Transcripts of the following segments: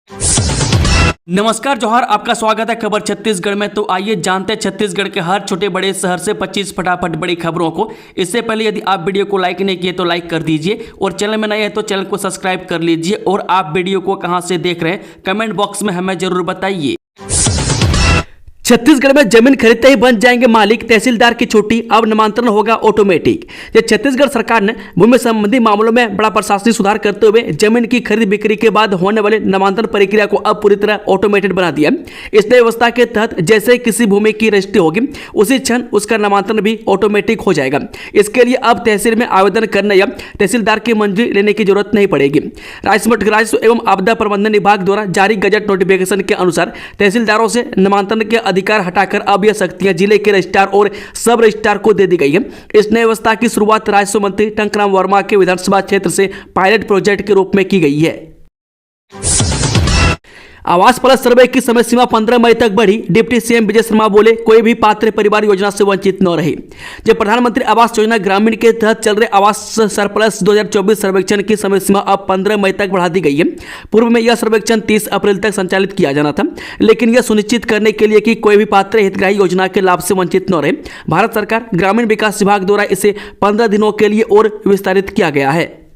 नमस्कार जोहार, आपका स्वागत है खबर छत्तीसगढ़ में। तो आइए जानते हैं छत्तीसगढ़ के हर छोटे बड़े शहर से 25 फटाफट बड़ी खबरों को। इससे पहले यदि आप वीडियो को लाइक नहीं किए तो लाइक कर दीजिए और चैनल में नए हैं तो चैनल को सब्सक्राइब कर लीजिए। और आप वीडियो को कहां से देख रहे हैं कमेंट बॉक्स में हमें जरूर बताइए। छत्तीसगढ़ में जमीन खरीदते ही बन जाएंगे मालिक, तहसीलदार की छुट्टी, अब नामांतरण होगा ऑटोमेटिक। छत्तीसगढ़ सरकार ने भूमि संबंधी मामलों में बड़ा प्रशासनिक सुधार करते हुए जमीन की खरीद बिक्री के बाद होने वाले नामांतरण प्रक्रिया को अब पूरी तरह ऑटोमेटेड बना दिया। इस नई व्यवस्था के तहत जैसे किसी भूमि की रजिस्ट्री होगी उसी क्षण उसका नामांतरण भी ऑटोमेटिक हो जाएगा। इसके लिए अब तहसील में आवेदन करने या तहसीलदार की मंजूरी लेने की जरूरत नहीं पड़ेगी। राजस्व एवं आपदा प्रबंधन विभाग द्वारा जारी गजट नोटिफिकेशन के अनुसार तहसीलदारों से नामांतरण के अधिकार हटाकर अब यह शक्तियां जिले के रजिस्ट्रार और सब रजिस्ट्रार को दे दी गई है। इस नई व्यवस्था की शुरुआत राजस्व मंत्री टंकराम वर्मा के विधानसभा क्षेत्र से पायलट प्रोजेक्ट के रूप में की गई है। आवास प्लस सर्वे की समय सीमा 15 मई तक बढ़ी। डिप्टी सीएम विजय शर्मा बोले, कोई भी पात्र परिवार योजना से वंचित न रहे। जब प्रधानमंत्री आवास योजना ग्रामीण के तहत चल रहे आवास सरप्लस 2024 सर्वेक्षण की समय सीमा अब 15 मई तक बढ़ा दी गई है। पूर्व में यह सर्वेक्षण 30 अप्रैल तक संचालित किया जाना था, लेकिन यह सुनिश्चित करने के लिए कि कोई भी पात्र हितग्राही योजना के लाभ से वंचित न रहे, भारत सरकार ग्रामीण विकास विभाग द्वारा इसे 15 दिनों के लिए और विस्तारित किया गया है।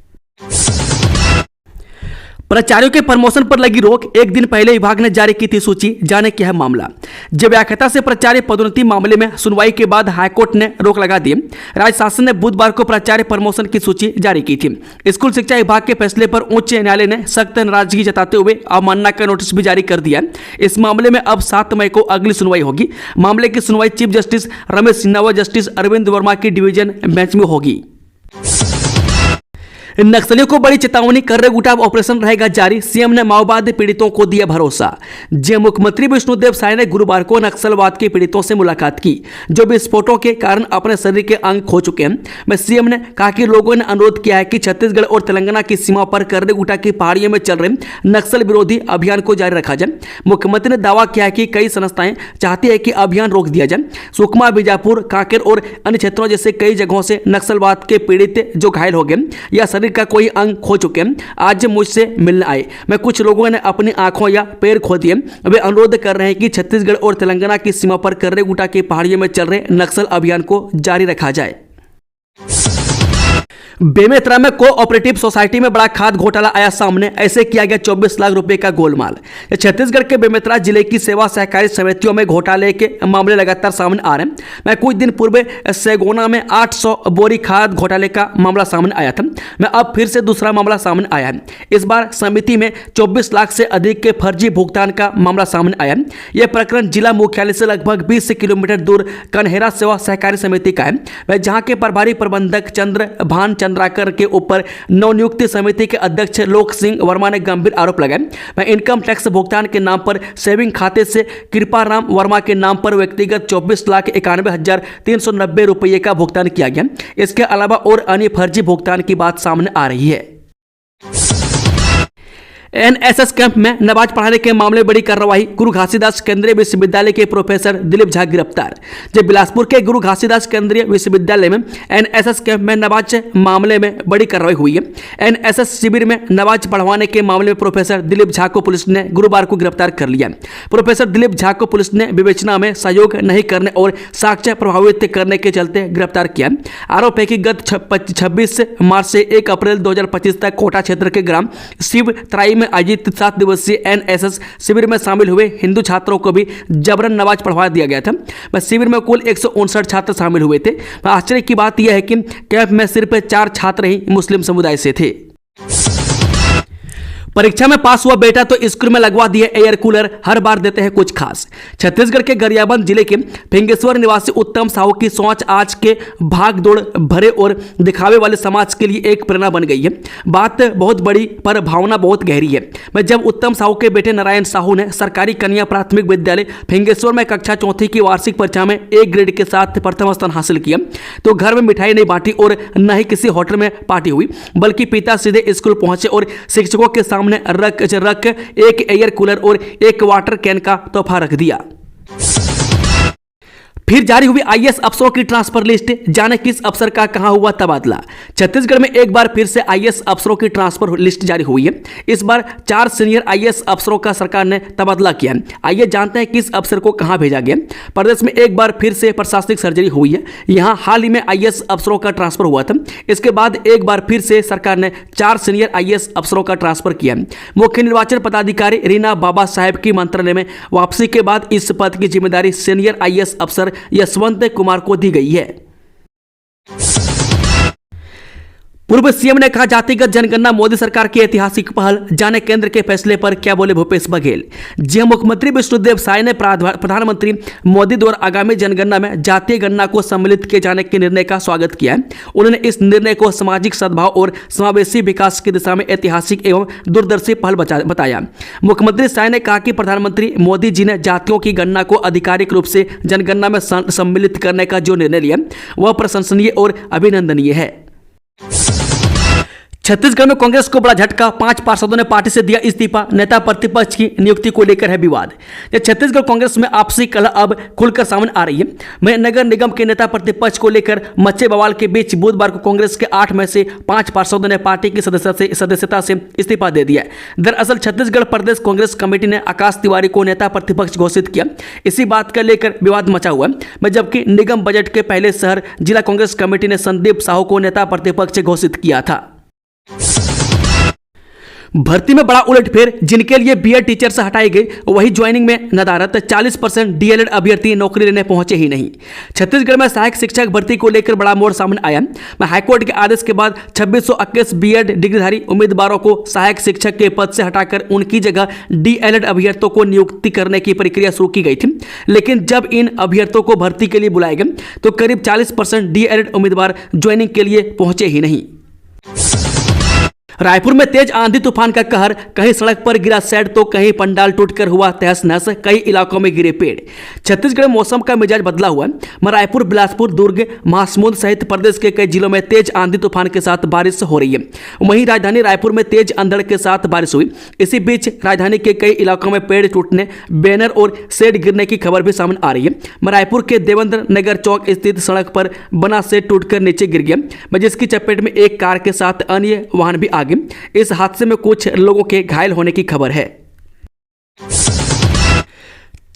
प्राचार्यों के प्रमोशन पर लगी रोक, एक दिन पहले विभाग ने जारी की थी सूची। जाने क्या है मामला। जब व्याख्याता से प्राचार्य पदोन्नति मामले में सुनवाई के बाद हाईकोर्ट ने रोक लगा दी। राज्य शासन ने बुधवार को प्राचार्य प्रमोशन की सूची जारी की थी। स्कूल शिक्षा विभाग के फैसले पर उच्च न्यायालय ने सख्त नाराजगी जताते हुए अवमानना का नोटिस भी जारी कर दिया। इस मामले में अब 7 मई को अगली सुनवाई होगी। मामले की सुनवाई चीफ जस्टिस रमेश सिन्हा व जस्टिस अरविंद वर्मा की डिवीजन बेंच में होगी। नक्सलियों को बड़ी चेतावनी, कर्रेगुटा ऑपरेशन रहेगा जारी। सीएम ने माओवादी पीड़ितों को दिया भरोसा। जय मुख्यमंत्री विष्णुदेव साय ने गुरुवार को नक्सलवाद के पीड़ितों से मुलाकात की जो विस्फोटों के कारण अपने शरीर के अंग खो चुके हैं। में सीएम ने कहा कि लोगों ने अनुरोध किया है कि छत्तीसगढ़ और तेलंगाना की सीमा पर कर्रेगुटा की पहाड़ियों में चल रहे नक्सल विरोधी अभियान को जारी रखा जाए। मुख्यमंत्री ने दावा किया है कि कई संस्थाएं चाहती है कि अभियान रोक दिया जाए। सुकमा, बीजापुर, कांकेर और अन्य क्षेत्रों जैसे कई जगहों से नक्सलवाद के पीड़ित जो घायल हो गए या शरीर का कोई अंग खो चुके हैं आज मुझसे मिलने आए। मैं कुछ लोगों ने अपनी आंखों या पैर खो दिए। वे अनुरोध कर रहे हैं कि छत्तीसगढ़ और तेलंगाना की सीमा पर कर्रेगुटा की पहाड़ियों में चल रहे नक्सल अभियान को जारी रखा जाए। बेमेतरा में कोऑपरेटिव सोसाइटी में बड़ा खाद घोटाला आया सामने। ऐसे किया गया 24 लाख रुपए का गोलमाल। छत्तीसगढ़ के बेमेतरा जिले की सेवा सहकारी समितियों में घोटाले के मामले लगातार सामने आ रहे हैं। मैं कुछ दिन पूर्व सेगोना में 800 बोरी खाद घोटाले का मामला सामने आया था। मैं अब फिर से दूसरा मामला सामने आया है। इस बार समिति में 24 लाख से अधिक के फर्जी भुगतान का मामला सामने आया है। यह प्रकरण जिला मुख्यालय से लगभग 20 किलोमीटर दूर कन्हेरा सेवा सहकारी समिति का है, जहां के प्रभारी प्रबंधक चंद्रभान चंद्राकर के ऊपर नवनियुक्त समिति के अध्यक्ष लोक सिंह वर्मा ने गंभीर आरोप लगाए। इनकम टैक्स भुगतान के नाम पर सेविंग खाते से कृपाराम वर्मा के नाम पर व्यक्तिगत 24,91,390 रुपये का भुगतान किया गया। इसके अलावा और अन्य फर्जी भुगतान की बात सामने आ रही है। एनएसएस कैंप में नमाज पढ़ाने के मामले में बड़ी कार्रवाई। गुरु घासीदास केंद्रीय विश्वविद्यालय के प्रोफेसर दिलीप झा गिरफ्तार। जब बिलासपुर के गुरु घासीदास केंद्रीय विश्वविद्यालय में एनएसएस कैंप में नमाज मामले में बड़ी कार्रवाई हुई है। एनएसएस शिविर में नमाज पढ़वाने के मामले में प्रोफेसर दिलीप झा को पुलिस ने गुरुवार को गिरफ्तार कर लिया। प्रोफेसर दिलीप झा को पुलिस ने विवेचना में सहयोग नहीं करने और साक्ष्य प्रभावित करने के चलते गिरफ्तार किया। आरोप है कि गत 26 मार्च से 1 अप्रैल 2025 तक कोटा क्षेत्र के ग्राम शिव तराई में आयोजित 7 दिवसीय एनएसएस शिविर में शामिल हुए हिंदू छात्रों को भी जबरन नमाज पढ़वा दिया गया था। शिविर में कुल 159 छात्र शामिल हुए थे। आश्चर्य की बात यह है कि कैंप में सिर्फ 4 छात्र ही मुस्लिम समुदाय से थे। परीक्षा में पास हुआ बेटा तो स्कूल में लगवा दिए एयर कूलर, हर बार देते हैं कुछ खास। छत्तीसगढ़ के गरियाबंद जिले के फिंगेश्वर निवासी उत्तम साहू की सोच आज के भागदौड़ भरे और दिखावे वाले समाज के लिए एक प्रेरणा बन गई है। बात बहुत बड़ी पर भावना बहुत गहरी है। मैं जब उत्तम साहू के बेटे नारायण साहू ने सरकारी कन्या प्राथमिक विद्यालय फिंगेश्वर में कक्षा 4 की वार्षिक परीक्षा में A ग्रेड के साथ प्रथम स्थान हासिल किया तो घर में मिठाई नहीं बांटी और न ही किसी होटल में पार्टी हुई, बल्कि पिता सीधे स्कूल पहुंचे और शिक्षकों के सामने रख एक एयर कूलर और एक वाटर कैन का तोहफा रख दिया। फिर जारी हुई आईएएस अफसरों की ट्रांसफर लिस्ट, जाने किस अफसर का कहां हुआ तबादला। छत्तीसगढ़ में एक बार फिर से आईएएस अफसरों की ट्रांसफर लिस्ट जारी हुई है। इस बार 4 सीनियर आईएएस अफसरों का सरकार ने तबादला किया। आइए जानते हैं किस अफसर को कहां भेजा गया। प्रदेश में एक बार फिर से प्रशासनिक सर्जरी हुई है। यहां हाल ही में आईएएस अफसरों का ट्रांसफर हुआ था। इसके बाद एक बार फिर से सरकार ने 4 सीनियर आईएएस अफसरों का ट्रांसफर किया। मुख्य निर्वाचन पदाधिकारी रीना बाबा साहेब की मंत्रालय में वापसी के बाद इस पद की जिम्मेदारी सीनियर आईएएस अफसर यशवंत कुमार को दी गई है। पूर्व सीएम ने कहा जातिगत जनगणना मोदी सरकार की ऐतिहासिक पहल, जाने केंद्र के फैसले पर क्या बोले भूपेश बघेल। जी मुख्यमंत्री विष्णुदेव साय ने प्रधानमंत्री मोदी द्वारा आगामी जनगणना में जातीय गणना को सम्मिलित किए जाने के निर्णय का स्वागत किया है। उन्होंने इस निर्णय को सामाजिक सद्भाव और समावेशी विकास की दिशा में ऐतिहासिक एवं दूरदर्शी पहल बताया। मुख्यमंत्री साय ने कहा कि प्रधानमंत्री मोदी जी ने जातियों की गणना को आधिकारिक रूप से जनगणना में सम्मिलित करने का जो निर्णय लिया वह प्रशंसनीय और अभिनंदनीय है। छत्तीसगढ़ में कांग्रेस को बड़ा झटका, 5 पार्षदों ने पार्टी से दिया इस्तीफा। नेता प्रतिपक्ष की नियुक्ति को लेकर है विवाद। छत्तीसगढ़ कांग्रेस में आपसी कलह अब खुलकर सामने आ रही है। वहीं नगर निगम के नेता प्रतिपक्ष को लेकर मचे बवाल के बीच बुधवार को कांग्रेस के 8 में से 5 पार्षदों ने पार्टी की सदस्यता से इस्तीफा दे दिया। दरअसल छत्तीसगढ़ प्रदेश कांग्रेस कमेटी ने आकाश तिवारी को नेता प्रतिपक्ष घोषित किया। इसी बात को लेकर विवाद मचा हुआ है। जबकि निगम बजट के पहले शहर जिला कांग्रेस कमेटी ने संदीप साहू को नेता प्रतिपक्ष घोषित किया था। भर्ती में बड़ा उलटफेर, जिनके लिए बीएड टीचर से हटाई गई वही ज्वाइनिंग में नदारत। 40% डीएलएड अभ्यर्थी नौकरी लेने पहुंचे ही नहीं। छत्तीसगढ़ में सहायक शिक्षक भर्ती को लेकर बड़ा मोड़ सामने आया। हाईकोर्ट के आदेश के बाद 2621 बीएड डिग्रीधारी उम्मीदवारों को सहायक शिक्षक के पद से हटाकर उनकी जगह डीएलएड अभ्यर्थियों को नियुक्ति करने की प्रक्रिया शुरू की गई थी। लेकिन जब इन अभ्यर्थियों को भर्ती के लिए बुलाया गया तो करीब 40% डीएलएड उम्मीदवार ज्वाइनिंग के लिए पहुंचे ही नहीं। रायपुर में तेज आंधी तूफान का कहर, कहीं सड़क पर गिरा शेड तो कहीं पंडाल टूटकर हुआ तहस नहस, कई इलाकों में गिरे पेड़। छत्तीसगढ़ में मौसम का मिजाज बदला हुआ है। रायपुर, बिलासपुर, दुर्ग, महासमुंद सहित प्रदेश के कई जिलों में तेज आंधी तूफान के साथ बारिश हो रही है। वहीं राजधानी रायपुर में तेज अंधड़ के साथ बारिश हुई। इसी बीच राजधानी के कई इलाकों में पेड़ टूटने, बैनर और शेड गिरने की खबर भी सामने आ रही है। रायपुर के देवेंद्र नगर चौक स्थित सड़क पर बना शेड टूटकर नीचे गिर गया, जिसकी चपेट में एक कार के साथ अन्य वाहन भी आ गए। इस हादसे में कुछ लोगों के घायल होने की खबर है।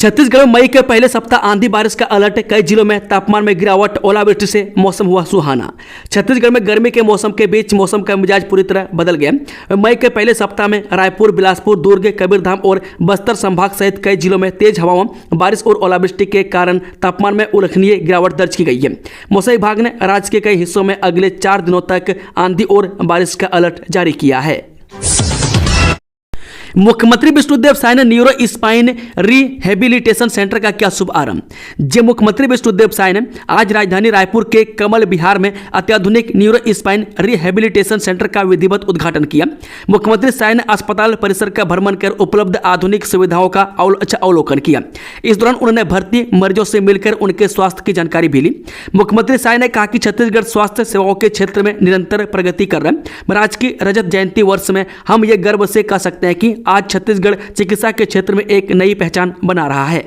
छत्तीसगढ़ में मई के पहले सप्ताह आंधी बारिश का अलर्ट, कई जिलों में तापमान में गिरावट, ओलावृष्टि से मौसम हुआ सुहाना। छत्तीसगढ़ में गर्मी के मौसम के बीच मौसम का मिजाज पूरी तरह बदल गया। मई के पहले सप्ताह में रायपुर, बिलासपुर, दुर्ग, कबीरधाम और बस्तर संभाग सहित कई जिलों में तेज हवाओं, बारिश और ओलावृष्टि के कारण तापमान में उल्लेखनीय गिरावट दर्ज की गई है। मौसम विभाग ने राज्य के कई हिस्सों में अगले 4 दिनों तक आंधी और बारिश का अलर्ट जारी किया है। मुख्यमंत्री विष्णुदेव साय ने न्यूरो स्पाइन रिहेबिलिटेशन सेंटर का किया शुभारंभ। जे मुख्यमंत्री विष्णुदेव साय ने आज राजधानी रायपुर के कमल विहार में अत्याधुनिक न्यूरो स्पाइन रिहेबिलिटेशन सेंटर का विधिवत उद्घाटन किया। मुख्यमंत्री साय ने अस्पताल परिसर का भ्रमण कर उपलब्ध आधुनिक सुविधाओं का अवलोकन किया। इस दौरान उन्होंने भर्ती मरीजों से मिलकर उनके स्वास्थ्य की जानकारी भी ली। मुख्यमंत्री साय ने कहा कि छत्तीसगढ़ स्वास्थ्य सेवाओं के क्षेत्र में निरंतर प्रगति कर रहा है। राज्य की रजत जयंती वर्ष में हम ये गर्व से कह सकते हैं कि आज छत्तीसगढ़ चिकित्सा के क्षेत्र में एक नई पहचान बना रहा है।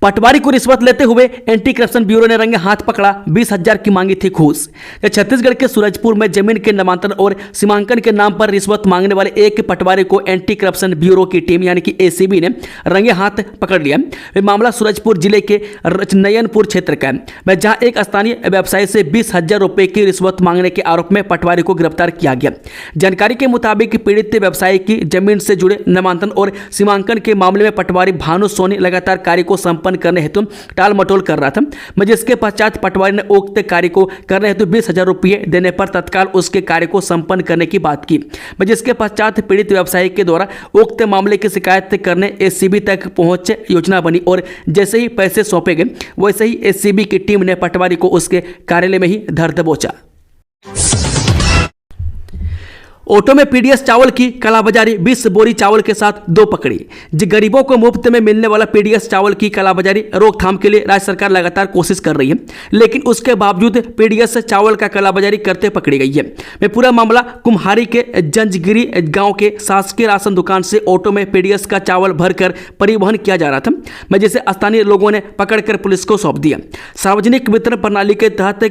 पटवारी को रिश्वत लेते हुए एंटी करप्शन ब्यूरो ने रंगे हाथ पकड़ा, 20,000 की मांगी थी घूस। छत्तीसगढ़ के सूरजपुर में जमीन के नामांतरण और सीमांकन के नाम पर रिश्वत मांगने वाले एक पटवारी को एंटी करप्शन ब्यूरो की टीम यानी कि एसीबी ने रंगे हाथ पकड़ लिया। मामला सूरजपुर जिले के नयनपुर क्षेत्र का है, जहां एक स्थानीय व्यवसायी से 20,000 रुपए की रिश्वत मांगने के आरोप में पटवारी को गिरफ्तार किया गया। जानकारी के मुताबिक पीड़ित व्यवसायी की जमीन से जुड़े नामांतरण और सीमांकन के मामले में पटवारी भानु सोनी लगातार कार्य को संपन्न करने हेतु टाल मटोल कर रहा था, जिसके पश्चात पटवारी ने उक्त कार्य को करने हेतु 20,000 रुपये देने पर तत्काल उसके कार्य को संपन्न करने की बात की, जिसके पश्चात पीड़ित व्यवसायी के द्वारा उक्त मामले की शिकायत करने एसीबी तक पहुंच योजना बनी और जैसे ही पैसे सौंपे गए वैसे ही एसीबी की टीम ने पटवारी को उसके कार्यालय में ही धर दबोचा। ऑटो में पीडीएस चावल की कालाबाजारी, 20 बोरी चावल के साथ 2 पकड़ी। गरीबों को मुफ्त में मिलने वाला पीडीएस चावल की कालाबाजारी रोकथाम के लिए राज्य सरकार लगातार कोशिश कर रही है, लेकिन उसके बावजूद पीडीएस चावल का कालाबाजारी करते पकड़ी गई है। मैं पूरा मामला कुम्हारी के जंजगिरी गांव के शासकीय राशन दुकान से ऑटो में पीडीएस का चावल भरकर परिवहन किया जा रहा था, मैं जिसे स्थानीय लोगों ने पकड़कर पुलिस को सौंप दिया। सार्वजनिक वितरण प्रणाली के तहत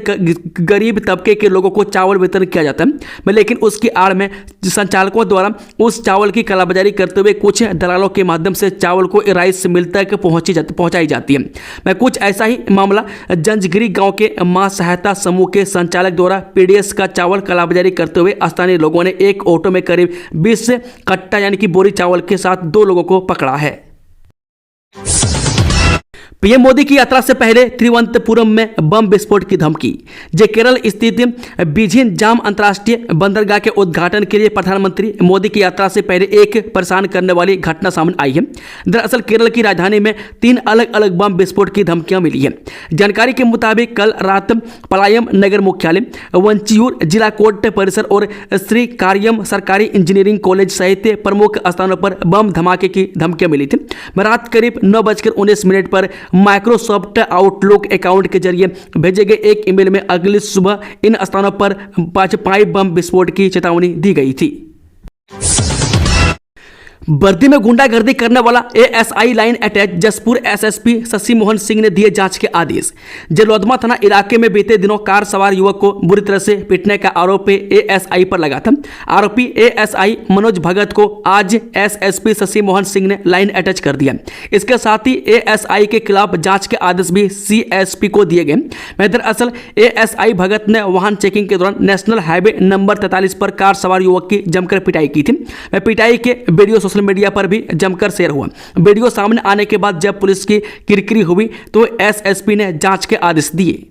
गरीब तबके के लोगों को चावल वितरण किया जाता है, लेकिन उसकी आड़ में संचालकों द्वारा उस चावल की कालाबाजारी करते हुए कुछ दलालों के माध्यम से चावल को राइस मिल तक पहुंचाई जाती है। मैं कुछ ऐसा ही मामला जंजगिरी गांव के मां सहायता समूह के संचालक द्वारा पीडीएस का चावल कालाबाजारी करते हुए स्थानीय लोगों ने एक ऑटो में करीब 20 कट्टा यानी कि बोरी चावल के साथ 2 लोगों को पकड़ा है। पीएम मोदी की यात्रा से पहले तिरुवनंतपुरम में बम विस्फोट की धमकी। केरल स्थित बीजिन जाम अंतर्राष्ट्रीय बंदरगाह के उद्घाटन के लिए प्रधानमंत्री मोदी की यात्रा से पहले एक परेशान करने वाली घटना सामने आई है। दरअसल केरल की राजधानी में 3 अलग अलग बम विस्फोट की धमकियां मिली है। जानकारी के मुताबिक कल रात पलायम नगर मुख्यालय, वंचियूर जिला कोर्ट परिसर और श्री कार्यम सरकारी इंजीनियरिंग कॉलेज सहित प्रमुख स्थानों पर बम धमाके की धमकियां मिली थी। रात करीब 9:19 पर माइक्रोसॉफ्ट आउटलुक अकाउंट के जरिए भेजे गए एक ईमेल में अगली सुबह इन स्थानों पर 5 बम विस्फोट की चेतावनी दी गई थी। वर्दी में गुंडागर्दी करने वाला ASI line attach Jaspur SSP Shashi Mohan Singh ने दिए जांच के आदेश। जलोदमा थाना इलाके में बीते दिनों कार सवार युवक को बुरी तरह से पीटने का आरोप एएसआई पर लगा था। आरोपी एएसआई मनोज भगत को आज एसएसपी शशि मोहन सिंह ने लाइन अटैच कर दिया। इसके साथ ही एएसआई के खिलाफ जांच के आदेश भी सीएसपी को दिए गए। दरअसल एएसआई भगत ने वाहन चेकिंग के दौरान नेशनल हाईवे नंबर 43 पर कार सवार युवक की जमकर पिटाई की थी। पिटाई के वीडियो सोशल मीडिया पर भी जमकर शेयर हुआ। वीडियो सामने आने के बाद जब पुलिस की किरकिरी हुई तो एसएसपी ने जांच के आदेश दिए।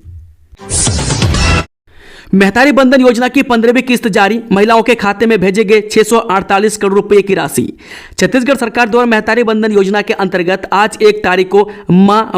महतारी बंधन योजना की 15वीं किस्त जारी, महिलाओं के खाते में भेजे गए 648 करोड़ रुपए की राशि। छत्तीसगढ़ सरकार द्वारा महतारी बंधन योजना के अंतर्गत आज 1 तारीख को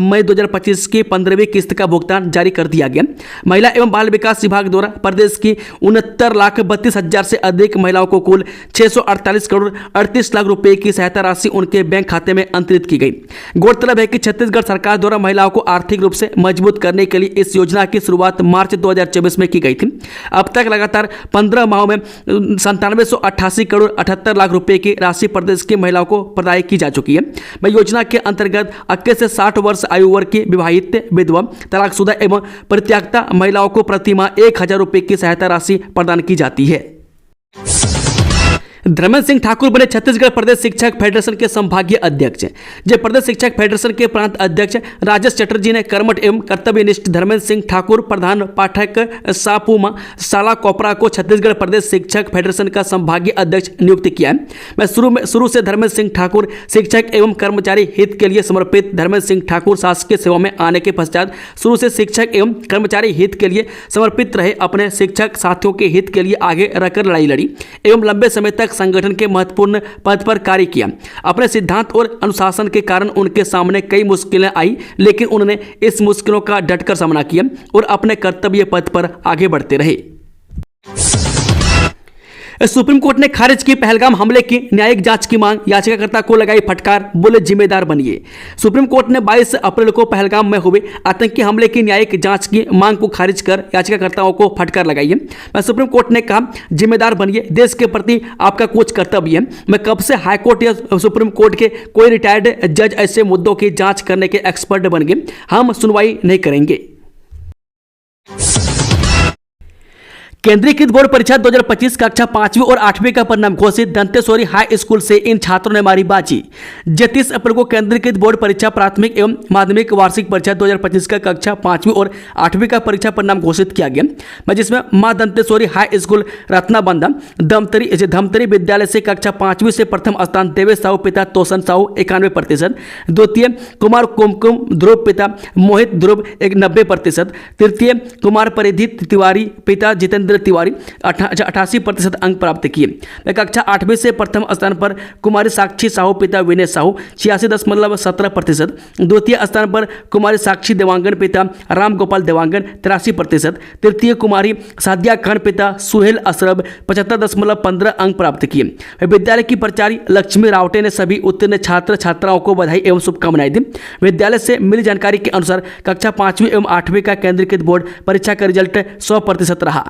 मई 2025 की 15वीं किस्त का भुगतान जारी कर दिया गया। महिला एवं बाल विकास विभाग द्वारा प्रदेश की 69,32,000 से अधिक महिलाओं को कुल 648 करोड़ 38 लाख रुपए की सहायता राशि उनके बैंक खाते में अंतरित की गई। गौरतलब है कि छत्तीसगढ़ सरकार द्वारा महिलाओं को आर्थिक रूप से मजबूत करने के लिए इस योजना की शुरुआत मार्च 2024 में की गई थी। अब तक लगातार 15 माहों में 9788 करोड़ 78 लाख रुपए की राशि प्रदेश की महिलाओं को प्रदान की जा चुकी है। योजना के अंतर्गत 21 से 60 वर्ष आयु वर्ग की विवाहित, विधवा, तलाकशुदा एवं परित्यक्ता महिलाओं को प्रतिमाह 1000 रुपए की सहायता राशि प्रदान की जाती है। धर्मेंद्र सिंह ठाकुर बने छत्तीसगढ़ प्रदेश शिक्षक फेडरेशन के संभागीय अध्यक्ष। जब प्रदेश शिक्षक फेडरेशन के प्रांत अध्यक्ष राजेश चटर्जी ने कर्मठ एवं कर्तव्यनिष्ठ धर्मेंद्र सिंह ठाकुर, प्रधान पाठक सापुमा साला कोपरा को छत्तीसगढ़ प्रदेश शिक्षक फेडरेशन का संभागीय अध्यक्ष नियुक्त किया है। मैं शुरू से धर्मेंद्र सिंह ठाकुर शिक्षक एवं कर्मचारी हित के लिए समर्पित। धर्मेंद्र सिंह ठाकुर शासकीय सेवा में आने के पश्चात शुरू से शिक्षक एवं कर्मचारी हित के लिए समर्पित रहे। अपने शिक्षक साथियों के हित के लिए आगे रहकर लड़ाई लड़ी एवं लंबे समय तक संगठन के महत्वपूर्ण पद पर कार्य किया। अपने सिद्धांत और अनुशासन के कारण उनके सामने कई मुश्किलें आई, लेकिन उन्होंने इस मुश्किलों का डटकर सामना किया और अपने कर्तव्य पथ पर आगे बढ़ते रहे। सुप्रीम कोर्ट ने खारिज की पहलगाम हमले की न्यायिक जांच की मांग, याचिकाकर्ता को लगाई फटकार, बोले जिम्मेदार बनिए। सुप्रीम कोर्ट ने 22 अप्रैल को पहलगाम में हुए आतंकी हमले की न्यायिक जांच की मांग को खारिज कर याचिकाकर्ताओं को फटकार लगाई है। सुप्रीम कोर्ट ने कहा, जिम्मेदार बनिए, देश के प्रति आपका कुछ कर्तव्य है। मैं कब से हाईकोर्ट या सुप्रीम कोर्ट के कोई रिटायर्ड जज ऐसे मुद्दों की जांच करने के एक्सपर्ट बन गए, हम सुनवाई नहीं करेंगे। केंद्रीकृत बोर्ड परीक्षा 2025 कक्षा 5वीं और 8वीं का परिणाम घोषित। दंतेश्वरी हाई स्कूल से इन छात्रों ने मारी बाजी। 30 अप्रैल को केंद्रीकृत बोर्ड परीक्षा प्राथमिक एवं माध्यमिक वार्षिक परीक्षा 2025 का कक्षा 5वीं और 8वीं का परीक्षा परिणाम घोषित किया गया, जिसमें मां दंतेश्वरी हाई स्कूल रत्नाबंधा धमतरी विद्यालय से कक्षा 5वीं से प्रथम स्थान देवेश साहू पिता तोसन साहू 91%, द्वितीय कुमार कुमकुम ध्रुव पिता मोहित ध्रुव 90%, तृतीय कुमार परिधि तिवारी पिता जितेंद्र वीरेंद्र तिवारी 88% अंक प्राप्त किए। कक्षा 8वीं से प्रथम स्थान पर कुमारी साक्षी साहू पिता विनय साहू 86.17%, द्वितीय स्थान पर कुमारी साक्षी देवांगन पिता राम गोपाल देवांगन 83%, तृतीय कुमारी सादिया खान पिता सुहेल अशरफ 75.15 अंक प्राप्त किए। विद्यालय की प्राचार्य लक्ष्मी रावटे ने सभी उत्तीर्ण छात्र छात्राओं को बधाई एवं शुभकामनाएं दी। विद्यालय से मिली जानकारी के अनुसार कक्षा 5वीं एवं 8वीं का केंद्रीकृत बोर्ड परीक्षा का रिजल्ट 100% रहा।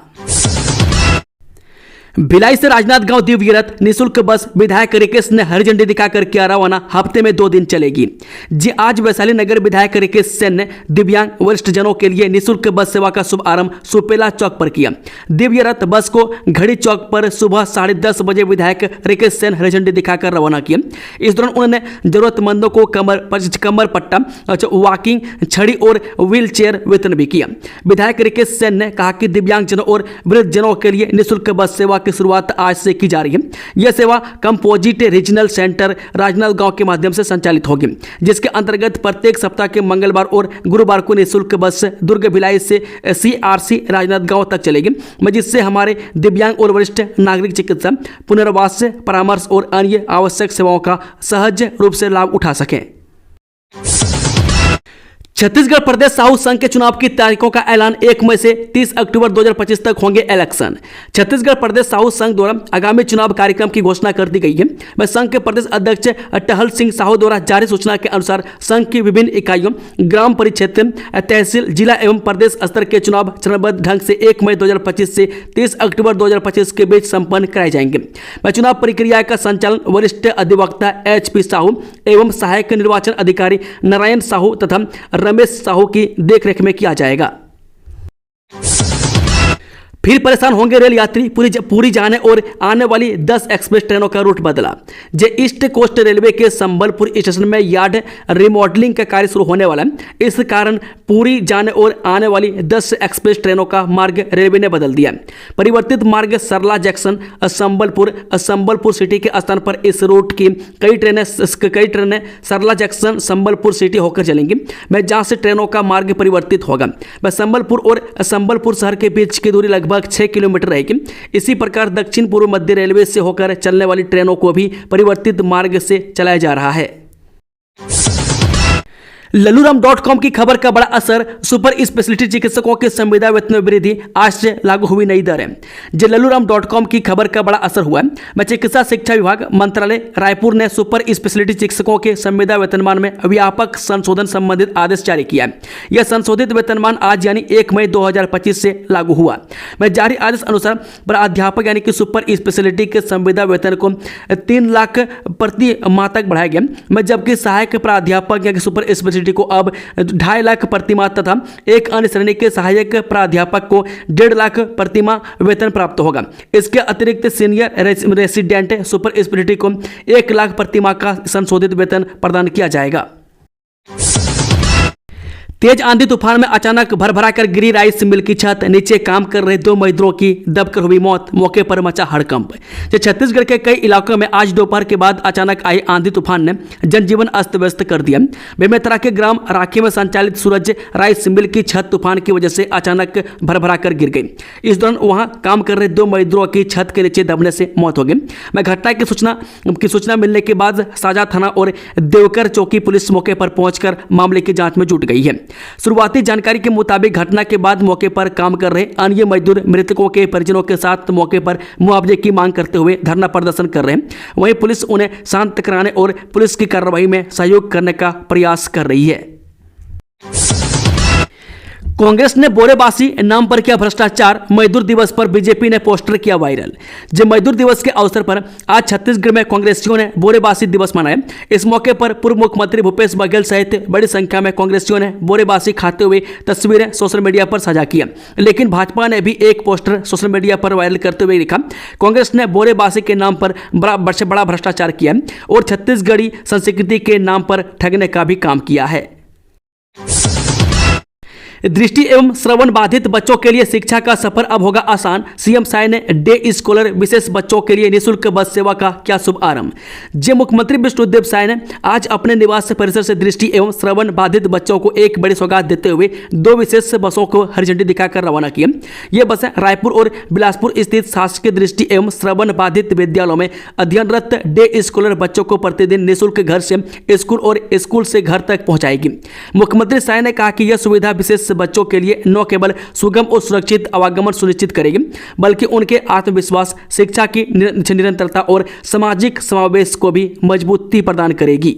भिलाई से राजनांदगांव दिव्य रथ निःशुल्क बस विधायक रिकेश ने हरी झंडी दिखाकर किया रवाना। हफ्ते में 2 दिन चलेगी। जी आज वैशाली नगर विधायक रिकेश सेन ने दिव्यांग वरिष्ठ जनों के लिए निःशुल्क बस सेवा का शुभारंभ सुपेला चौक पर किया। दिव्य रथ बस को घड़ी चौक पर सुबह 10:30 बजे विधायक रिकेश सेन हरी झंडी दिखाकर रवाना किया। इस दौरान उन्होंने जरूरतमंदों को कमर पट्टा, वॉकिंग छड़ी और व्हील चेयर वितरण भी किया। विधायक रिकेश सेन ने कहा कि दिव्यांग जनों और वृद्ध जनों के लिए निःशुल्क बस सेवा की शुरुआत आज से की जा रही है। यह सेवा कंपोजिट रीजनल सेंटर राजनांदगांव के माध्यम से संचालित होगी, जिसके अंतर्गत प्रत्येक सप्ताह के मंगलवार और गुरुवार को निःशुल्क बस दुर्ग भिलाई से CRC राजनांदगांव तक चलेगी, जिससे हमारे दिव्यांग और वरिष्ठ नागरिक चिकित्सा, पुनर्वास, परामर्श और अन्य आवश्यक सेवाओं का सहज रूप से लाभ उठा सकें। छत्तीसगढ़ प्रदेश साहू संघ के चुनाव की तारीखों का ऐलान 1 मई से 30 अक्टूबर 2025 तक होंगे इलेक्शन। छत्तीसगढ़ प्रदेश साहू संघ द्वारा आगामी चुनाव कार्यक्रम की घोषणा कर दी गई है। वह संघ के प्रदेश अध्यक्ष टहल सिंह साहू द्वारा जारी सूचना के अनुसार संघ की विभिन्न इकाइयों, ग्राम परिक्षेत्र, तहसील, जिला एवं प्रदेश स्तर के चुनाव चरणबद्ध ढंग से 1 मई 2025 से 30 अक्टूबर 2025 के बीच संपन्न कराए जाएंगे। वह चुनाव प्रक्रिया का संचालन वरिष्ठ अधिवक्ता HP साहू एवं सहायक निर्वाचन अधिकारी नारायण साहू तथा रमेश साहू की देखरेख में किया जाएगा। फिर परेशान होंगे रेल यात्री। पूरी जाने और आने वाली 10 एक्सप्रेस ट्रेनों का रूट बदला। जे ईस्ट कोस्ट रेलवे के संबलपुर स्टेशन में यार्ड रिमॉडलिंग का कार्य शुरू होने वाला है। इस कारण पूरी जाने और आने वाली 10 एक्सप्रेस ट्रेनों का मार्ग रेलवे ने बदल दिया। परिवर्तित मार्ग सरला जंक्शन संबलपुर सिटी के स्थान पर इस रूट की कई ट्रेनें सरला जंक्शन संबलपुर सिटी होकर चलेंगी, जहां से ट्रेनों का मार्ग परिवर्तित होगा। संबलपुर और संबलपुर शहर के बीच की दूरी लगभग 6 किलोमीटर रहेगी। इसी प्रकार दक्षिण पूर्व मध्य रेलवे से होकर चलने वाली ट्रेनों को भी परिवर्तित मार्ग से चलाया जा रहा है। लल्लूराम.com की खबर का बड़ा असर। सुपर स्पेशलिटी चिकित्सकों के संविदा वेतन में वृद्धि, आज से लागू हुई नई दरें। जो लल्लूराम.com की खबर का बड़ा असर हुआ है। चिकित्सा शिक्षा विभाग मंत्रालय रायपुर ने सुपर स्पेशलिटी चिकित्सकों के संविदा वेतनमान में व्यापक संशोधन संबंधित आदेश जारी किया। यह संशोधित वेतनमान आज यानी 1 मई 2025 से लागू हुआ। जारी आदेश अनुसार प्राध्यापक यानी कि सुपर स्पेशलिटी के संविदा वेतन को 3 लाख प्रति माह तक बढ़ाया गया, जबकि सहायक प्राध्यापक या सुपर स्पेशलिटी को अब 2.5 लाख प्रति माह तथा एक अन्य श्रेणी के सहायक प्राध्यापक को 1.5 लाख प्रति माह वेतन प्राप्त होगा। इसके अतिरिक्त सीनियर रेसिडेंट सुपर स्पेशलिटी को 1 लाख प्रति माह का संशोधित वेतन प्रदान किया जाएगा। तेज आंधी तूफान में अचानक भरभराकर गिरी राइस मिल की छत, नीचे काम कर रहे 2 मजदूरों की दबकर हुई मौत, मौके पर मचा हड़कंप। छत्तीसगढ़ के कई इलाकों में आज दोपहर के बाद अचानक आई आंधी तूफान ने जनजीवन अस्त व्यस्त कर दिया। बेमेतरा के ग्राम राखी में संचालित सूरज राइस मिल की छत तूफान की वजह से अचानक भरभराकर गिर गई। इस दौरान वहां काम कर रहे 2 मजदूरों की छत के नीचे दबने से मौत हो गई। घटना की सूचना मिलने के बाद साजा थाना और देवकर चौकी पुलिस मौके पर पहुंचकर मामले की जांच में जुट गई है। शुरुआती जानकारी के मुताबिक घटना के बाद मौके पर काम कर रहे अन्य मजदूर मृतकों के परिजनों के साथ मौके पर मुआवजे की मांग करते हुए धरना प्रदर्शन कर रहे हैं। वहीं पुलिस उन्हें शांत कराने और पुलिस की कार्रवाई में सहयोग करने का प्रयास कर रही है। कांग्रेस ने बोरेबासी नाम पर किया भ्रष्टाचार, मजदूर दिवस पर बीजेपी ने पोस्टर किया वायरल। जब मजदूर दिवस के अवसर पर आज छत्तीसगढ़ में कांग्रेसियों ने बोरेबासी दिवस मनाया। इस मौके पर पूर्व मुख्यमंत्री भूपेश बघेल सहित बड़ी संख्या में कांग्रेसियों ने बोरेबासी खाते हुए तस्वीरें सोशल मीडिया पर साझा किया। लेकिन भाजपा ने भी एक पोस्टर सोशल मीडिया पर वायरल करते हुए लिखा, कांग्रेस ने बोरेबासी के नाम पर बड़ा भ्रष्टाचार किया और छत्तीसगढ़ी संस्कृति के नाम पर ठगने का भी काम किया है। दृष्टि एवं श्रवण बाधित बच्चों के लिए शिक्षा का सफर अब होगा आसान। सीएम साय ने डे स्कॉलर विशेष बच्चों के लिए निःशुल्क बस सेवा का किया शुभारंभ। मुख्यमंत्री विष्णुदेव साय ने आज अपने निवास परिसर से दृष्टि एवं श्रवण बाधित बच्चों को एक बड़ी सौगात देते हुए 2 विशेष बसों को हरी झंडी दिखाकर रवाना किया। ये बसें रायपुर और बिलासपुर स्थित शासकीय दृष्टि एवं श्रवण बाधित विद्यालयों में अध्ययनरत डे स्कॉलर बच्चों को प्रतिदिन निःशुल्क घर से स्कूल और स्कूल से घर तक पहुंचाएगी। मुख्यमंत्री साय ने कहा कि यह सुविधा विशेष बच्चों के लिए न केवल सुगम और सुरक्षित आवागमन सुनिश्चित करेगी, बल्कि उनके आत्मविश्वास, शिक्षा की निरंतरता और सामाजिक समावेश को भी मजबूती प्रदान करेगी।